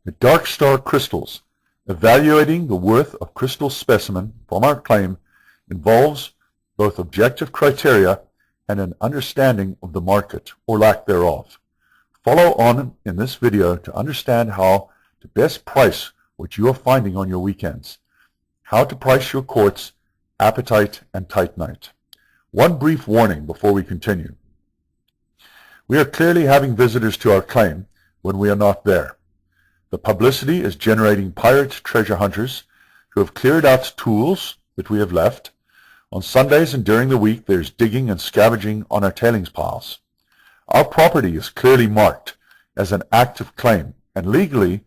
At Dark Star Crystals, evaluating the worth of crystal specimen from our claim involves both objective criteria and an understanding of the market, or lack thereof. Follow on in this video to understand how to best price what you are finding on your weekends, how to price your quartz, apatite, and titanite. One brief warning before we continue. We are clearly having visitors to our claim when we are not there. The publicity is generating pirate treasure hunters who have cleared out tools that we have left. On Sundays and during the week, there's digging and scavenging on our tailings piles. Our property is clearly marked as an active claim, and legally,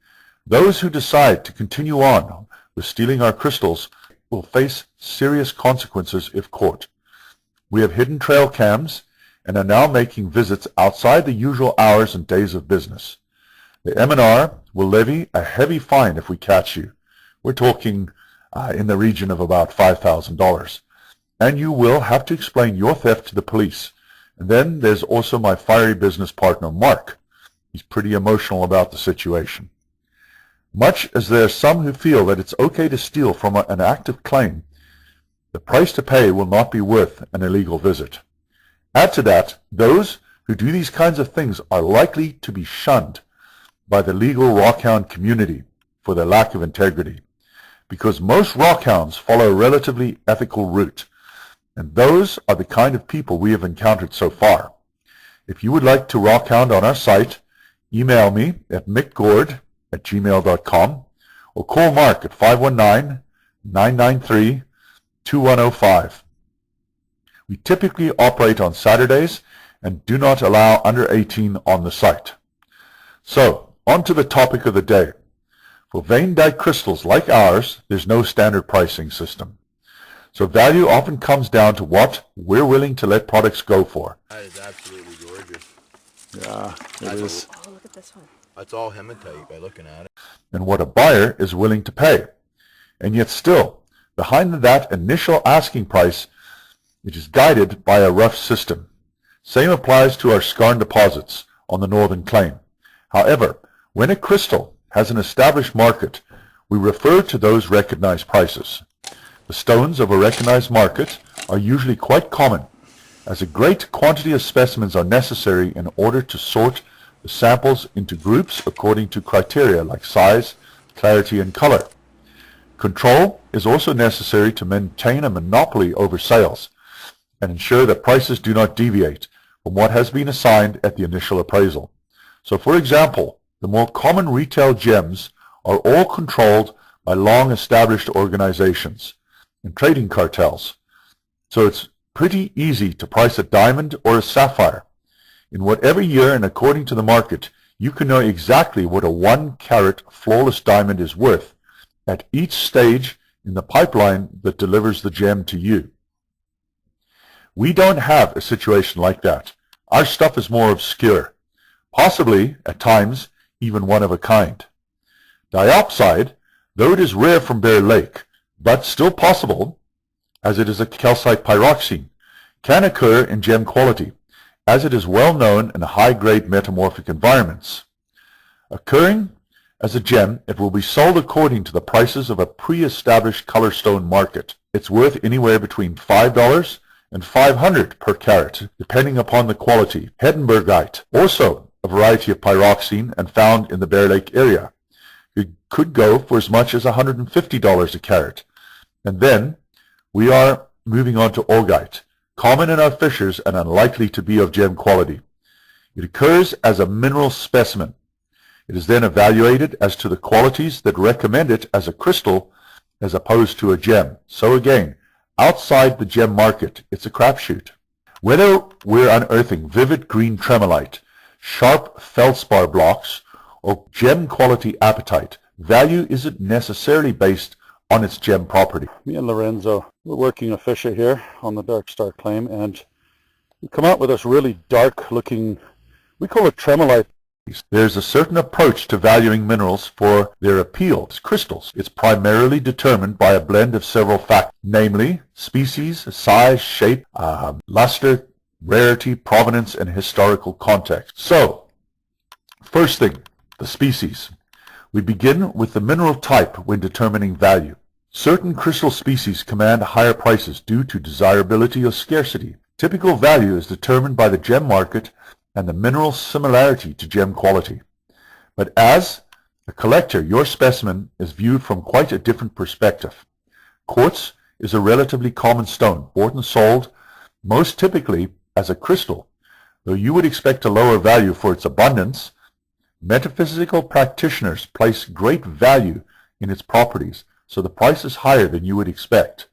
those who decide to continue on with stealing our crystals will face serious consequences if caught. We have hidden trail cams and are now making visits outside the usual hours and days of business. The M&R will levy a heavy fine if we catch you. We're talking in the region of about $5,000. And you will have to explain your theft to the police. And then there's also my fiery business partner, Mark. He's pretty emotional about the situation. Much as there are some who feel that it's okay to steal from an active claim, the price to pay will not be worth an illegal visit. Add to that, those who do these kinds of things are likely to be shunned by the legal rockhound community for their lack of integrity, because most rockhounds follow a relatively ethical route, and those are the kind of people we have encountered so far. If you would like to rockhound on our site, email me at mickgord@gmail.com or call Mark at 519-993-2105. We typically operate on Saturdays and do not allow under 18 on the site. So, on to the topic of the day. For vein dye crystals like ours, there's no standard pricing system. So value often comes down to what we're willing to let products go for. That is absolutely gorgeous. Yeah, it is. Oh, look at this one. That's all hematite by looking at it. And what a buyer is willing to pay. And yet still, behind that initial asking price, it is guided by a rough system. Same applies to our skarn deposits on the northern claim. However, when a crystal has an established market, we refer to those recognized prices. The stones of a recognized market are usually quite common, as a great quantity of specimens are necessary in order to sort the samples into groups according to criteria like size, clarity, and color. Control is also necessary to maintain a monopoly over sales and ensure that prices do not deviate from what has been assigned at the initial appraisal. So, for example, the more common retail gems are all controlled by long-established organizations and trading cartels. So it's pretty easy to price a diamond or a sapphire. In whatever year and according to the market, you can know exactly what a 1-carat flawless diamond is worth at each stage in the pipeline that delivers the gem to you. We don't have a situation like that. Our stuff is more obscure, possibly, at times, even one of a kind. Diopside, though it is rare from Bear Lake, but still possible, as it is a calcite pyroxene, can occur in gem quality, as it is well known in high-grade metamorphic environments. Occurring as a gem, it will be sold according to the prices of a pre-established color stone market. It's worth anywhere between $5 and $500 per carat, depending upon the quality. Heddenbergite, also a variety of pyroxene and found in the Bear Lake area. It could go for as much as $150 a carat. And then we are moving on to augite, common in our fissures and unlikely to be of gem quality. It occurs as a mineral specimen. It is then evaluated as to the qualities that recommend it as a crystal as opposed to a gem. So again, outside the gem market, it's a crapshoot. Whether we're unearthing vivid green tremolite, sharp feldspar blocks, or gem quality apatite, value isn't necessarily based on its gem property. Me and Lorenzo, we're working a fissure here on the Dark Star claim, and we come out with this really dark looking, we call it tremolite. There's a certain approach to valuing minerals for their appeal as crystals. It's primarily determined by a blend of several factors, namely species, size, shape, luster, rarity, provenance, and historical context. So, first thing, the species. We begin with the mineral type when determining value. Certain crystal species command higher prices due to desirability or scarcity. Typical value is determined by the gem market and the mineral's similarity to gem quality. But as a collector, your specimen is viewed from quite a different perspective. Quartz is a relatively common stone, bought and sold most typically as a crystal. Though you would expect a lower value for its abundance, metaphysical practitioners place great value in its properties, so the price is higher than you would expect.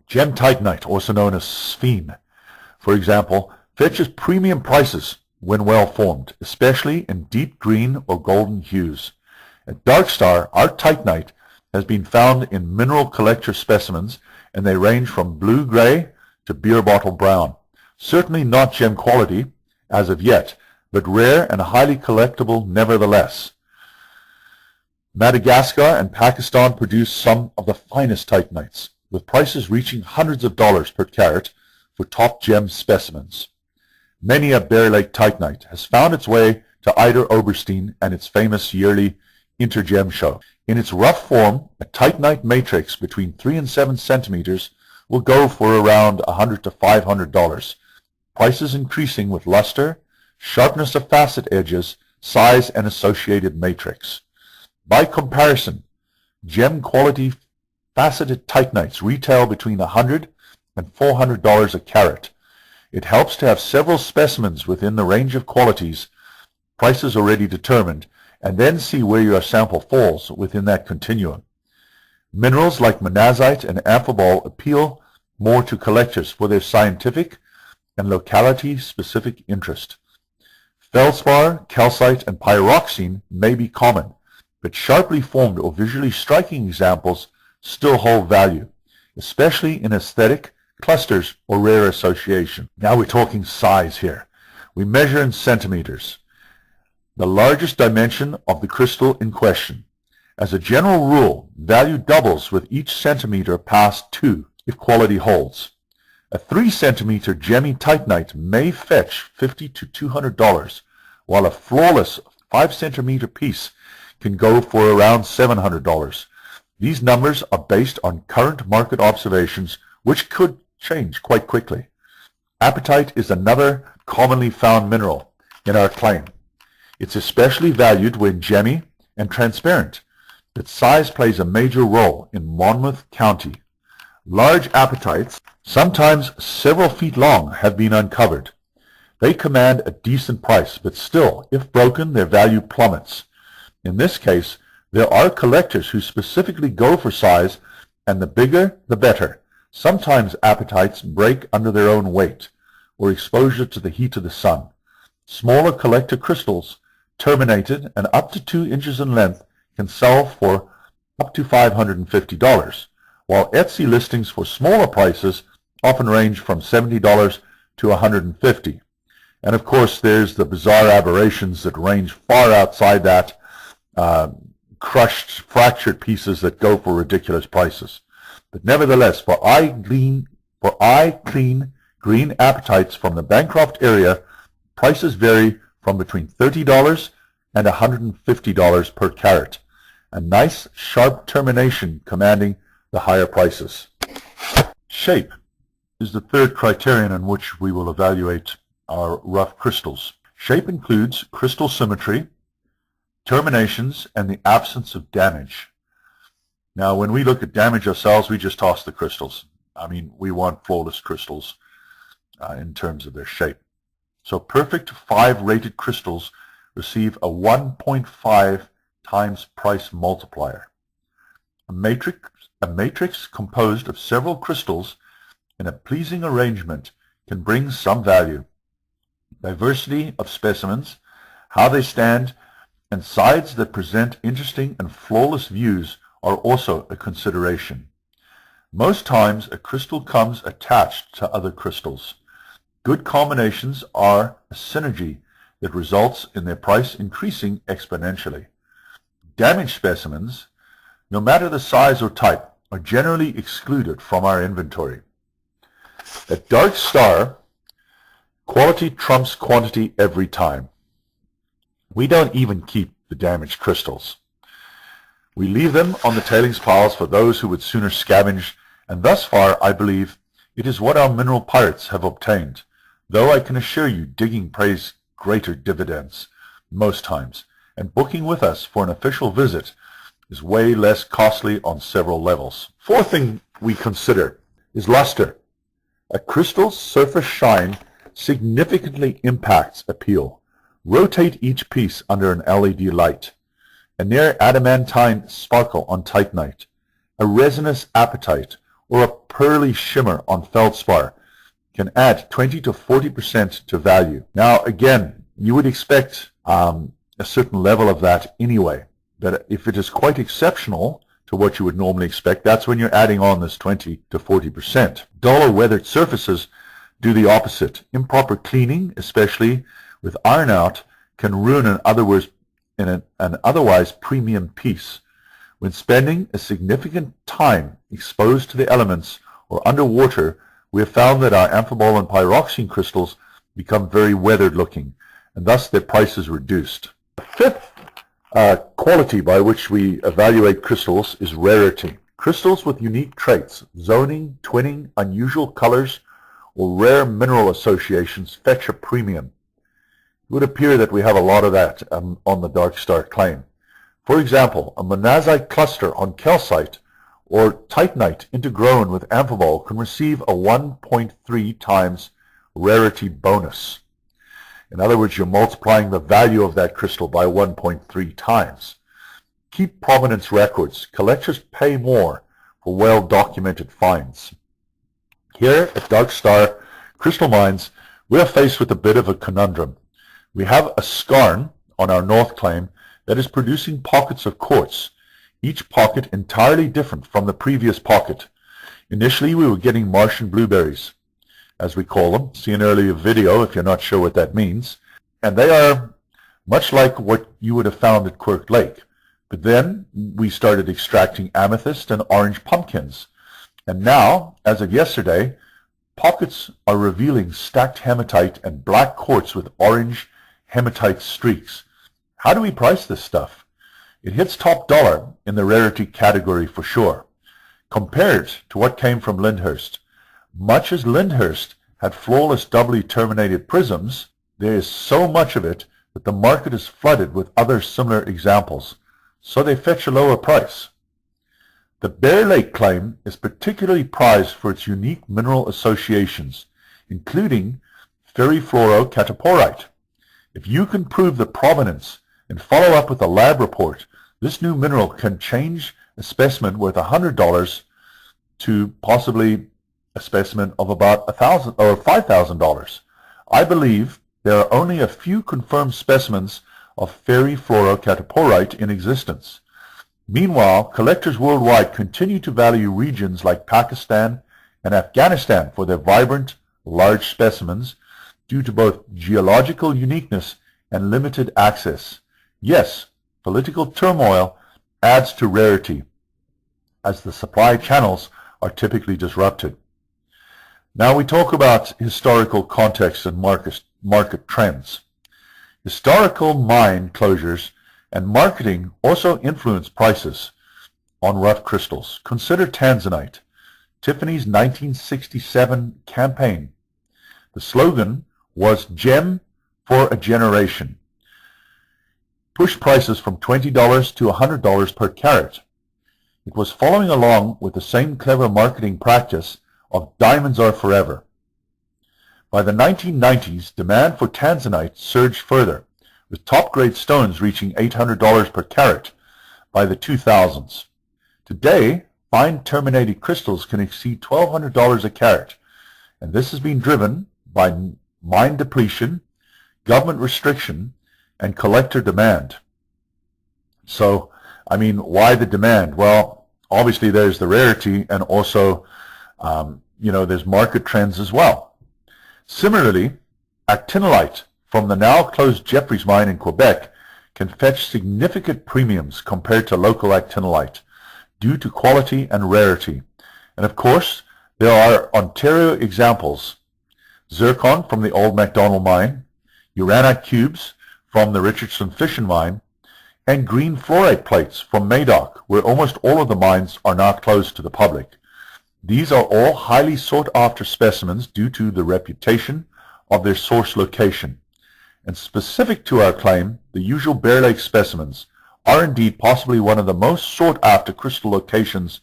Gem titanite, also known as sphene, for example, fetches premium prices when well formed, especially in deep green or golden hues. At Darkstar, our titanite has been found in mineral collector specimens, and they range from blue-gray to beer bottle brown. Certainly not gem quality as of yet, but rare and highly collectible nevertheless. Madagascar and Pakistan produce some of the finest titanites, with prices reaching hundreds of dollars per carat for top gem specimens. Many a Bear Lake titanite has found its way to Ida Oberstein and its famous yearly Intergem show. In its rough form, a titanite matrix between 3 and 7 centimeters will go for around $100 to $500, prices increasing with luster, sharpness of facet edges, size, and associated matrix. By comparison, gem-quality faceted titanites retail between $100 and $400 a carat. It helps to have several specimens within the range of qualities, prices already determined, and then see where your sample falls within that continuum. Minerals like monazite and amphibole appeal more to collectors for their scientific and locality-specific interest. Feldspar, calcite, and pyroxene may be common, but sharply formed or visually striking examples still hold value, especially in aesthetic, clusters, or rare association. Now we're talking size here. We measure in centimeters, the largest dimension of the crystal in question. As a general rule, value doubles with each centimeter past 2 if quality holds. A 3 centimeter gemmy titanite may fetch $50 to $200, while a flawless 5 centimeter piece can go for around $700. These numbers are based on current market observations, which could change quite quickly. Apatite is another commonly found mineral in our claim. It's especially valued when gemmy and transparent. Its size plays a major role in Monmouth County. Large apatites, sometimes several feet long, have been uncovered. They command a decent price, but still, if broken, their value plummets. In this case, there are collectors who specifically go for size, and the bigger, the better. Sometimes apatites break under their own weight or exposure to the heat of the sun. Smaller collector crystals, terminated and up to 2 inches in length, can sell for up to $550, while Etsy listings for smaller prices often range from $70 to $150. And of course, there's the bizarre aberrations that range far outside that, crushed, fractured pieces that go for ridiculous prices. But nevertheless, for eye clean green apatites from the Bancroft area, prices vary from between $30 and $150 per carat. A nice, sharp termination commanding the higher prices. Shape is the third criterion in which we will evaluate our rough crystals. Shape includes crystal symmetry, terminations, and the absence of damage. Now, when we look at damage ourselves, we just toss the crystals. I mean, we want flawless crystals in terms of their shape. So perfect 5 rated crystals receive a 1.5 times price multiplier. A matrix composed of several crystals in a pleasing arrangement can bring some value. Diversity of specimens, how they stand, and sides that present interesting and flawless views are also a consideration. Most times a crystal comes attached to other crystals. Good combinations are a synergy that results in their price increasing exponentially. Damaged specimens, no matter the size or type, are generally excluded from our inventory. At Darkstar, quality trumps quantity every time. We don't even keep the damaged crystals. We leave them on the tailings piles for those who would sooner scavenge, and thus far, I believe, it is what our mineral pirates have obtained, though I can assure you digging pays greater dividends most times, and booking with us for an official visit is way less costly on several levels. Fourth thing we consider is luster. A crystal's surface shine significantly impacts appeal. Rotate each piece under an LED light. A near adamantine sparkle on titanite, a resinous apatite, or a pearly shimmer on feldspar can add 20 to 40% to value. Now again, you would expect a certain level of that anyway, but if it is quite exceptional to what you would normally expect, that's when you're adding on this 20 to 40%. Dull or weathered surfaces do the opposite. Improper cleaning, especially with iron out, can ruin an otherwise premium piece. When spending a significant time exposed to the elements or underwater, we have found that our amphibole and pyroxene crystals become very weathered looking, and thus their price is reduced. The fifth quality by which we evaluate crystals is rarity. Crystals with unique traits, zoning, twinning, unusual colors, or rare mineral associations fetch a premium. It would appear that we have a lot of that on the Dark Star claim. For example, a monazite cluster on calcite or titanite intergrown with amphibole can receive a 1.3 times rarity bonus. In other words, you're multiplying the value of that crystal by 1.3 times. Keep provenance records. Collectors pay more for well-documented finds. Here at Dark Star Crystal Mines, we are faced with a bit of a conundrum. We have a skarn on our north claim that is producing pockets of quartz, each pocket entirely different from the previous pocket. Initially, we were getting Martian blueberries, as we call them. See an earlier video if you're not sure what that means. And they are much like what you would have found at Quirk Lake. But then we started extracting amethyst and orange pumpkins. And now, as of yesterday, pockets are revealing stacked hematite and black quartz with orange hematite streaks. How do we price this stuff? It hits top dollar in the rarity category for sure. Compared to what came from Lyndhurst, much as Lyndhurst had flawless doubly terminated prisms, there is so much of it that the market is flooded with other similar examples, so they fetch a lower price. The Bear Lake claim is particularly prized for its unique mineral associations, including ferrifluorocataporite. If you can prove the provenance and follow up with a lab report, this new mineral can change a specimen worth $100 to possibly a specimen of about $1,000 or $5,000. I believe there are only a few confirmed specimens of ferrifluorocataporite in existence. Meanwhile, collectors worldwide continue to value regions like Pakistan and Afghanistan for their vibrant, large specimens due to both geological uniqueness and limited access. Yes, political turmoil adds to rarity, as the supply channels are typically disrupted. Now we talk about historical context and market trends. Historical mine closures and marketing also influence prices on rough crystals. Consider tanzanite, Tiffany's 1967 campaign. The slogan was "Gem for a Generation." Pushed prices from $20 to $100 per carat. It was following along with the same clever marketing practice of "Diamonds are forever." By the 1990s, demand for tanzanite surged further, with top-grade stones reaching $800 per carat by the 2000s. Today, fine terminated crystals can exceed $1,200 a carat, and this has been driven by mine depletion, government restriction, and collector demand. So, I mean, why the demand? Well, obviously there's the rarity, and also, there's market trends as well. Similarly, actinolite from the now closed Jeffreys mine in Quebec can fetch significant premiums compared to local actinolite due to quality and rarity. And of course, there are Ontario examples: zircon from the Old MacDonald mine, Urana cubes from the Richardson Fission mine, and green fluorite plates from Madoc, where almost all of the mines are now closed to the public. These are all highly sought-after specimens due to the reputation of their source location. And specific to our claim, the usual Bear Lake specimens are indeed possibly one of the most sought-after crystal locations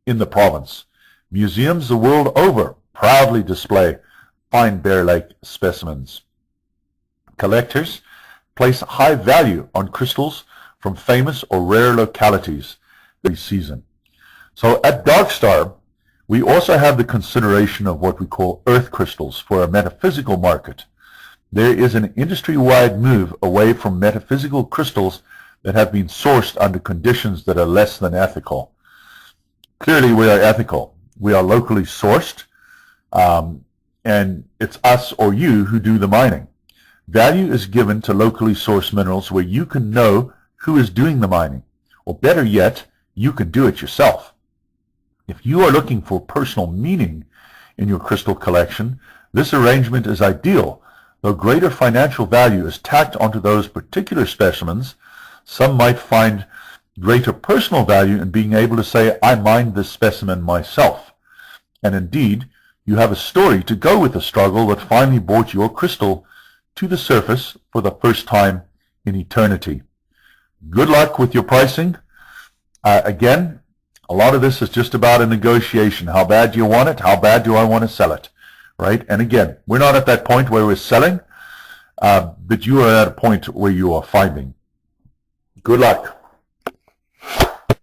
in the province. Museums the world over proudly display fine Bear Lake specimens. Collectors place high value on crystals from famous or rare localities this season. So at Darkstar, we also have the consideration of what we call earth crystals for a metaphysical market. There is an industry-wide move away from metaphysical crystals that have been sourced under conditions that are less than ethical. Clearly, we are ethical. We are locally sourced, and it's us or you who do the mining. Value is given to locally sourced minerals where you can know who is doing the mining, or better yet, you can do it yourself. If you are looking for personal meaning in your crystal collection, this arrangement is ideal. Though greater financial value is tacked onto those particular specimens, some might find greater personal value in being able to say, I mined this specimen myself. And indeed, you have a story to go with the struggle that finally brought your crystal to the surface for the first time in eternity. Good luck with your pricing. Again, a lot of this is just about a negotiation. How bad do you want it? How bad do I want to sell it? Right? And again, we're not at that point where we're selling, but you are at a point where you are finding. Good luck.